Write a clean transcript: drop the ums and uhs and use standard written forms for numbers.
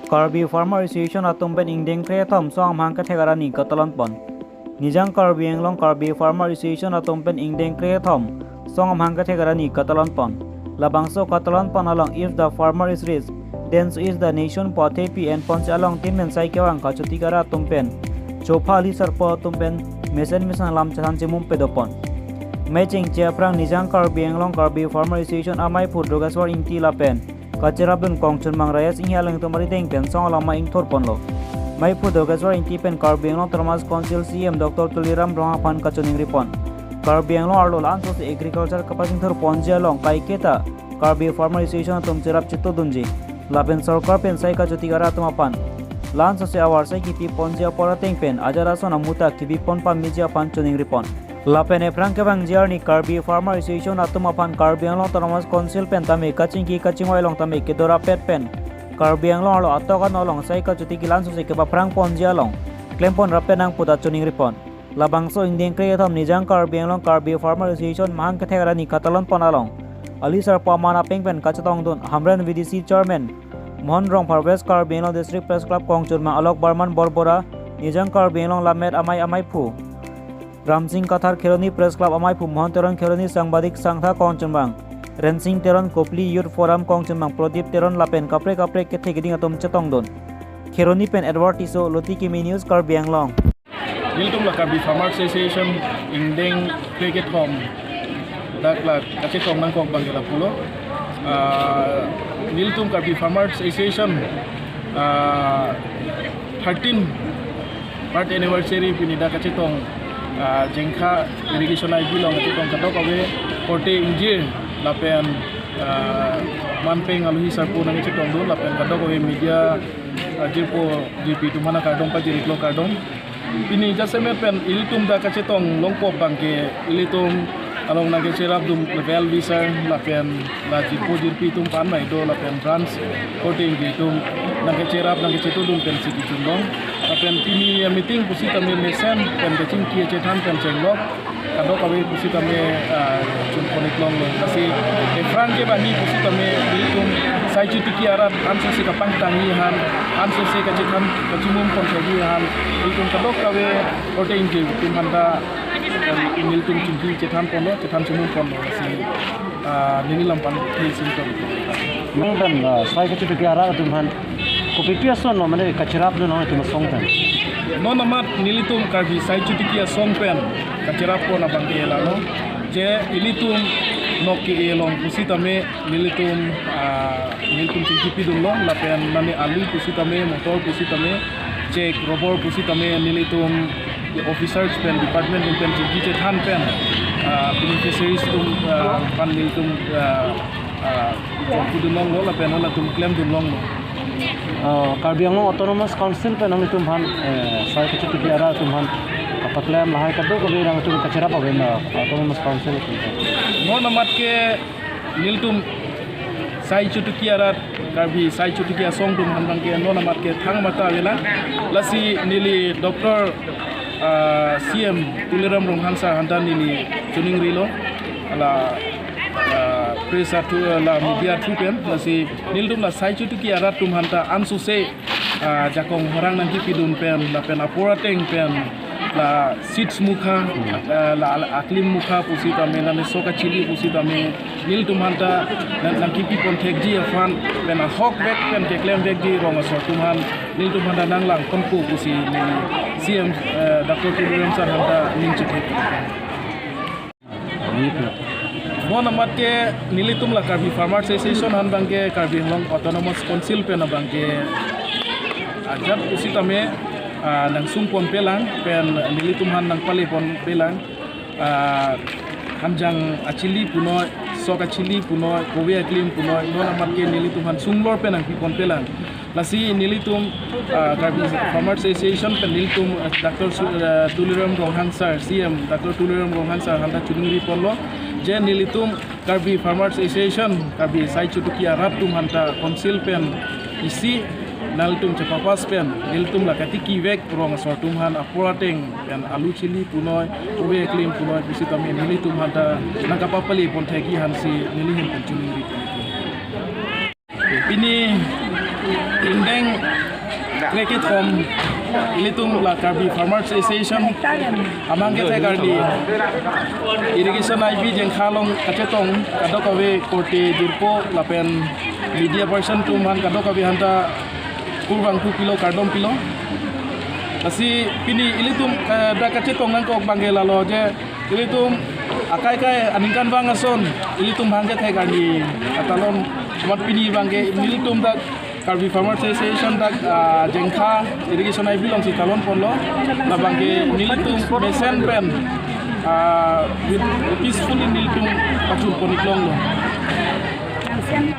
Karbi Farmer Association atumpen ingdeng kre thom song hang ka thegara ni katalan pon. Nijang Karbi englong Karbi Farmer Association atumpen ingdeng kre thom song hang ka thegara ni katalan pon. Labangso katalan pon along if the farmer is rich, then so is the nation potepi and pons along tin men sai kewang ka chuti kara atumpen. Chopa li sarpo atumpen mesen lam chan chimum pedopon. Matching Chiaprang Nijang Karbi englong Karbi Farmer Association amai put dogaswar ingti lapen. Kacerabun kongchun mangrayas ing halang tumari teng pen song lama ing thor ponlo. Mai pu dogaswar ingti pen Karbi englong Thomas Council CM Dr. Tuliram Rongapan kachuning ripon. Karbi englong arlo lan sos agriculture kapasing thor ponja long kai keta Karbi Farmer Association tum cerap chito dunji. Lapen sarkar pen sai kachuti gara tumapan. Lan sos awar sai kiti ponja pora teng pen ajara sona muta kibi pon pa mija pan chuning ripon. Lapen efrang kebang jarni Karbi Farmer Association atumapan Karbi englong Thomas Council pen tame kaching wailong tame kedora pet pen Karbi englong lo atokan olong sai kachuti kilan so se keba prang ponja long klempon rapen ang puta chuning ripon labangso ingdeng kre thom Nijang Karbi englong Karbi Farmer Association mahang kathegara ni katalon ponalong alisar pamana pengpen kachatong don Hamran VDC chairman Mohon Rong West Karbi englong District Press Club Kongchurma Alok Barman Borbora Nijang Karbi englong Lamet amai phu Ramsing Kathar Kheroni Press Club amai phu Mohon Teron Kheroni Sangbadik Sangtha Kongchurmang Rensing Teron Kopli Youth Forum Kongchurmang Prodip Teron Lapen kapre ke thegiding atom chetong don Kheroni pen Edward Tiso Loti Kimi News Karbi englong Niltum la Karbi Farmer Association ingdeng cricket home dakla kachetong nang kong bangila pulo Niltum Karbi Farmer Association 13 part anniversary pinida kachetong jengkha irrigation ai bilong kachetong katok awe korte injir lapen manpeng aluhi sarpo nang kachetong do lapen katok awe media jirpo GP tumana kardong pa jiriklo kardong ini jaseme pen ilitum da kachetong longpo bangke ilitum along nage cherap dum level visar lapen la jirpo jirpi tum pan mai do lapen branch coating ditum nage cherap nage chetu dum pen siki chundong lapen pini meeting pusi tame mesen pen gaching kie chetan pen chenglok kadok awe pusi tame chun koneklong lo kasi efran ke bani pusi tame ilitum sai chuti ki arat anso se kapang tangi han anso se kachetan kachimum kon segi han ilitum kadok awe coating di tum handa email tum chimpi chetan pono chetan chumum pono si nini lampan thi sintom mengdan sai ke chuti ara tum han kopi piason no mane kacharap no tum song tan no namat nilitum Karbi sai chuti kia song pen kacharap ko na bangke elano je ilitum noki elong pusitame nilitum chimpi pidum lo lapen nani ali pusitame motor pusitame check robor pusitame nilitum officers pen department pen chimpi chetan pen beneficiaries tum pan nilitum kudulong lo lapen ola tum claim dulong lo Karbi englong Autonomous Council pen ang tum han sai ke chuti ara tum han kapatlam lahai kadok ko rang tum kacharap awe na Autonomous Council no namat ke niltum sai chuti ara Karbi sai chuti kia song tum han bang ke no namat ke thang mata wela lasi nili Dr. CM Tuliram Ronghangsa handa nili chuning rilo ala press atu la media thupen lasi nildum la sai chuti ki ara tum hanta ansu se jakong horang nang ki pidun pen la pen apora teng pen la seats mukha la aklim mukha pusita me la soka chili pusita me nildum hanta nang ki pi kon thek ji afan pen a hok back pen ke klem back di ronga so tum han nildum hanta nang lang konpu pusi ni CM Dr. Tuliram sar hanta ning chuti no namat ke nilitum la Karbi Farmer Association han bangke Karbi englong Autonomous Council pen bangke ajab usitame nang sumpon pelang pen nilitum han nang pale pon pelang hanjang achili puno sok achili puno kowe aklim puno no namat ke nilitum han sunglor pen nang pon pelang lasi nilitum Karbi Farmer Association pen nilitum Dr. Tuliram Ronghangsa CM Dr. Tuliram Ronghangsa handa chunuri pollo je nilitum Karbi Farmer Association Karbi sai chutuki arat tum hanta council pen isi naltum cepapas pen nilitum la katiki vek rong sortum han aporateng pen alu chili punoy kowe klim punoy bisitame nilitum hanta nangkapapali pon theki hansi nilihin pon chunuri pini Indeng Cricket Home ilitung la Karbi Farmers Association amang ke Karbi irrigation IB jengkhalong kacetong kadok awe korte dirpo lapen media person tumhan kadok awe hanta kurang 2 kilo kardom kilo kasi pini ilitum da kacetong nang kok banggela lo je ilitum akai kai aningkan bang ason ilitum bangke thai Karbi atalon mat pini bangke ilitum da Karbi Farmers Association dak jengkha irrigation IB long si talon ponlo labang ke nilitung besen pen peacefully nilitung patul poniklong lo